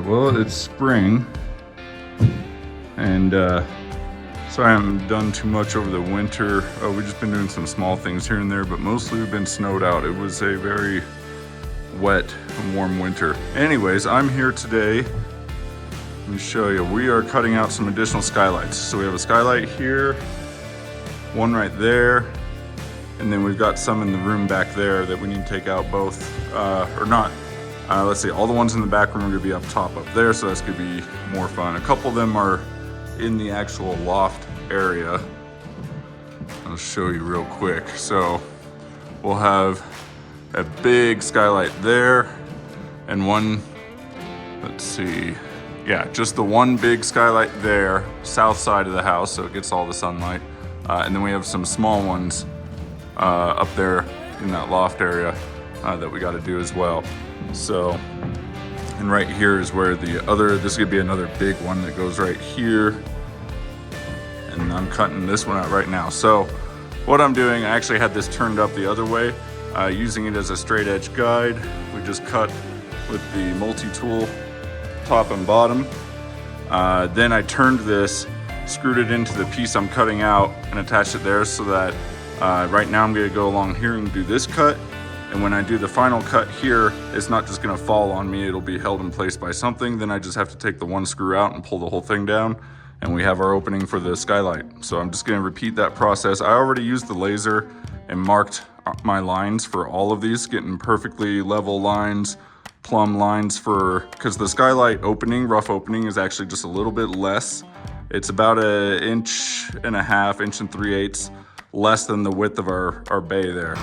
Well, it's spring, and so I haven't done too much over the winter. We've just been doing some small things here and there, but mostly we've been snowed out. It was a very wet and warm winter. Anyways, I'm here today. Let me show you. We are cutting out some additional skylights. So we have a skylight here, one right there, and then we've got some in the room back there that we need to take out both, or not. Let's see, all the ones in the back room are gonna be up top up there, so that's gonna be more fun. A couple of them are in the actual loft area. I'll show you real quick. So we'll have a big skylight there and one, let's see, yeah, just the one big skylight there, south side of the house, so it gets all the sunlight. And then we have some small ones up there in that loft area that we got to do as well. So, and right here is where the other, this could be another big one that goes right here. And I'm cutting this one out right now. So what I'm doing, I actually had this turned up the other way, using it as a straight edge guide. We just cut with the multi-tool top and bottom. Then I turned this, screwed it into the piece I'm cutting out and attached it there so that right now I'm gonna go along here and do this cut. And when I do the final cut here, it's not just gonna fall on me, it'll be held in place by something. Then I just have to take the one screw out and pull the whole thing down, and we have our opening for the skylight. So I'm just gonna repeat that process. I already used the laser and marked my lines for all of these, getting perfectly level lines, plumb lines for, because the skylight opening, rough opening, is actually just a little bit less. It's about 1.5 inches, 1 3/8 less than the width of our bay there.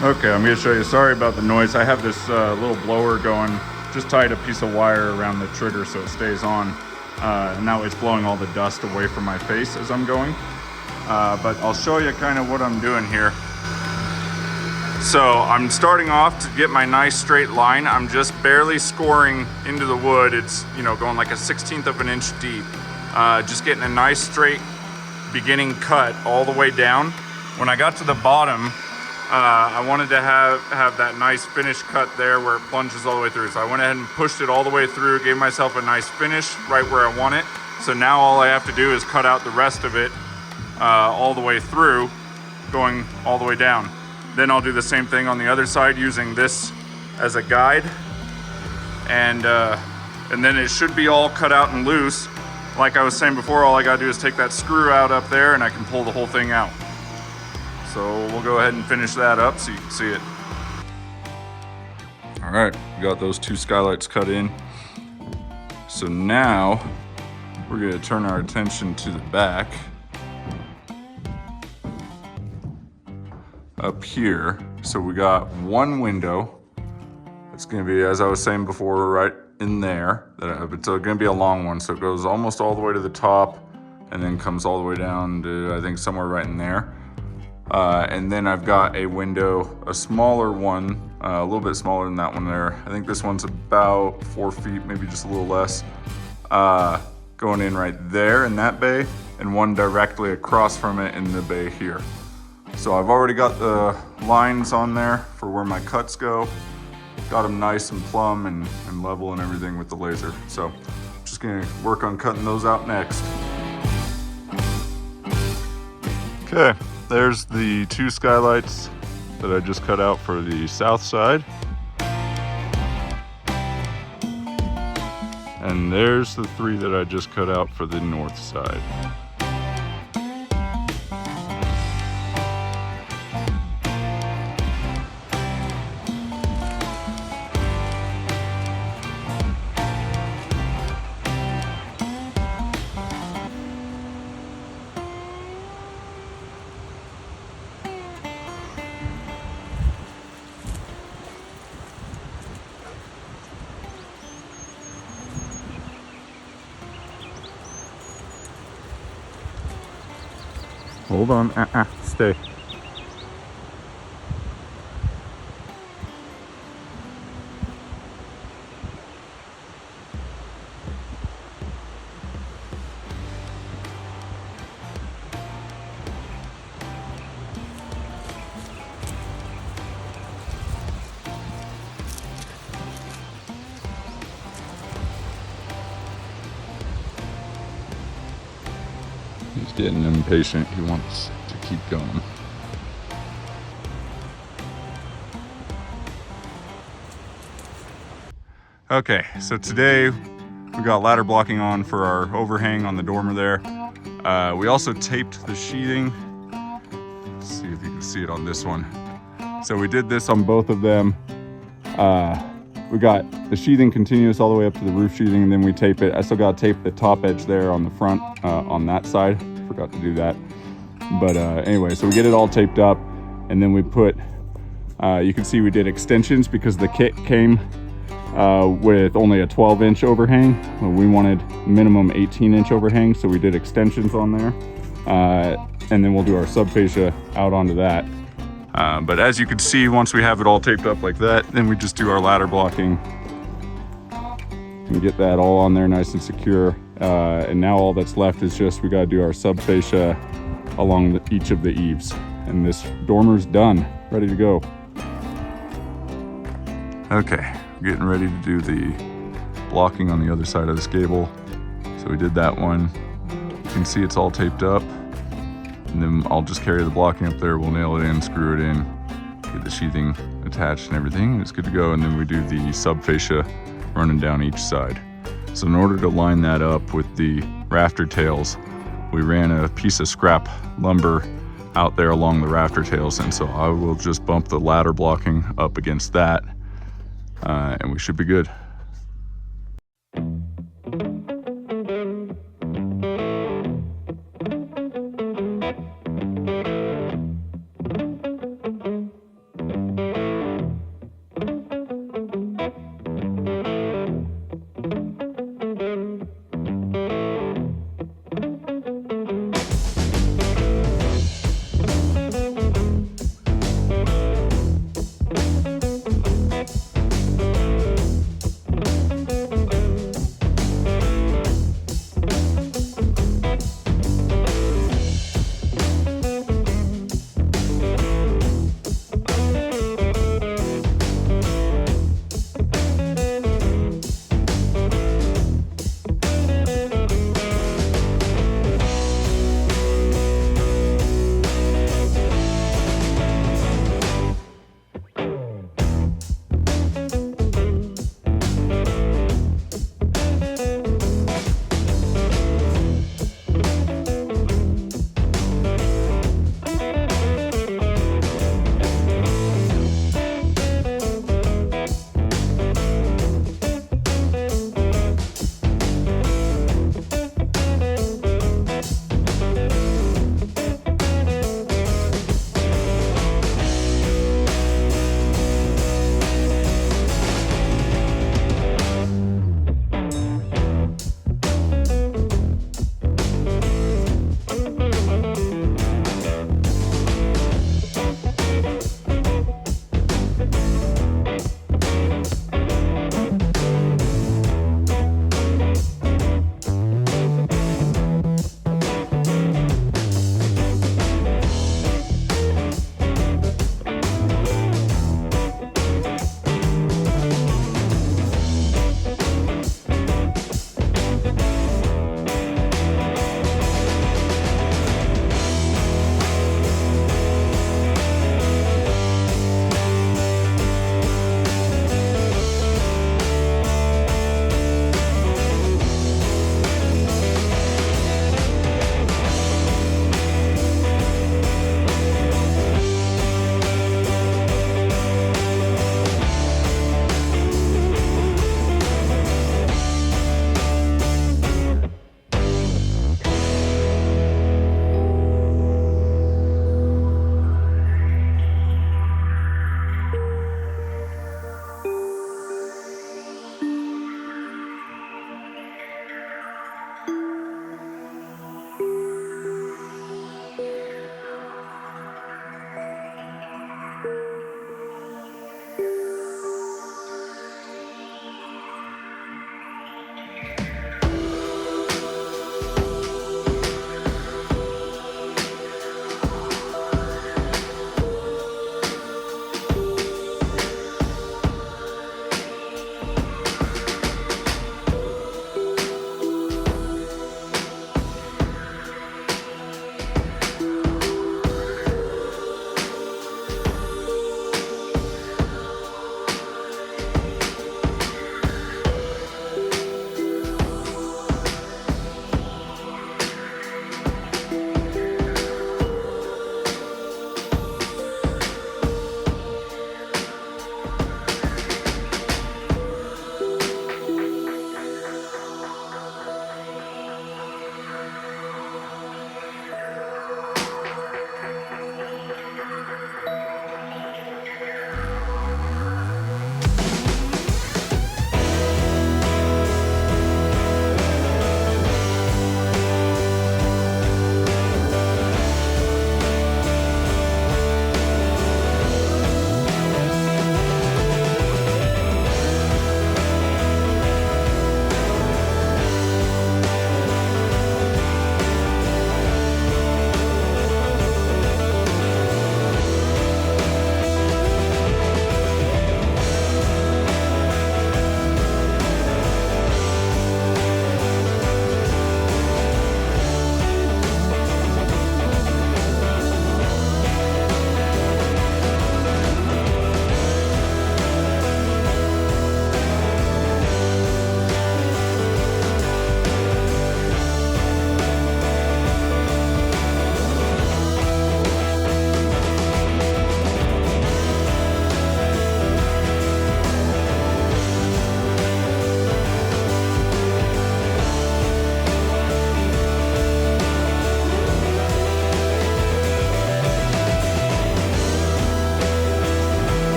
Okay, I'm gonna show you, sorry about the noise. I have this little blower going, just tied a piece of wire around the trigger so it stays on. And that way it's blowing all the dust away from my face as I'm going. But I'll show you kind of what I'm doing here. So I'm starting off to get my nice straight line. I'm just barely scoring into the wood. It's, you know, going like 1/16 of an inch deep. Just getting a nice straight beginning cut all the way down. When I got to the bottom, I wanted to have that nice finish cut there where it plunges all the way through. So I went ahead and pushed it all the way through, gave myself a nice finish right where I want it. So now all I have to do is cut out the rest of it all the way through, going all the way down. Then I'll do the same thing on the other side using this as a guide. And then it should be all cut out and loose. Like I was saying before, all I gotta do is take that screw out up there and I can pull the whole thing out. So we'll go ahead and finish that up so you can see it. All right, we got those two skylights cut in. So now we're gonna turn our attention to the back. Up here, so we got one window. It's gonna be, as I was saying before, right in there. It's gonna be a long one, so it goes almost all the way to the top and then comes all the way down to, I think, somewhere right in there. And then I've got a window, a smaller one, a little bit smaller than that one there. I think this one's about 4 feet, maybe just a little less, going in right there in that bay, and one directly across from it in the bay here. So I've already got the lines on there for where my cuts go. Got them nice and plumb and level and everything with the laser. So just gonna work on cutting those out next. Okay. There's the two skylights that I just cut out for the south side. And there's the 3 that I just cut out for the north side. Hold on, stay. Getting impatient, he wants to keep going. Okay, so today we got ladder blocking on for our overhang on the dormer there. We also taped the sheathing. Let's see if you can see it on this one. So we did this on both of them. We got the sheathing continuous all the way up to the roof sheathing, and then we tape it. I still got to tape the top edge there on the front, on that side. Forgot to do that. But anyway, so we get it all taped up, and then we put, you can see we did extensions because the kit came with only a 12-inch overhang. We wanted minimum 18-inch overhang, so we did extensions on there. And then we'll do our subfascia out onto that. But as you can see, once we have it all taped up like that, then we just do our ladder blocking and get that all on there nice and secure. And now all that's left is just, we gotta do our subfascia along each of the eaves. And this dormer's done, ready to go. Okay, getting ready to do the blocking on the other side of this gable. So we did that one. You can see it's all taped up. And then I'll just carry the blocking up there, we'll nail it in, screw it in, get the sheathing attached and everything, and it's good to go. And then we do the subfascia running down each side. So in order to line that up with the rafter tails, we ran a piece of scrap lumber out there along the rafter tails, and so I will just bump the ladder blocking up against that, and we should be good.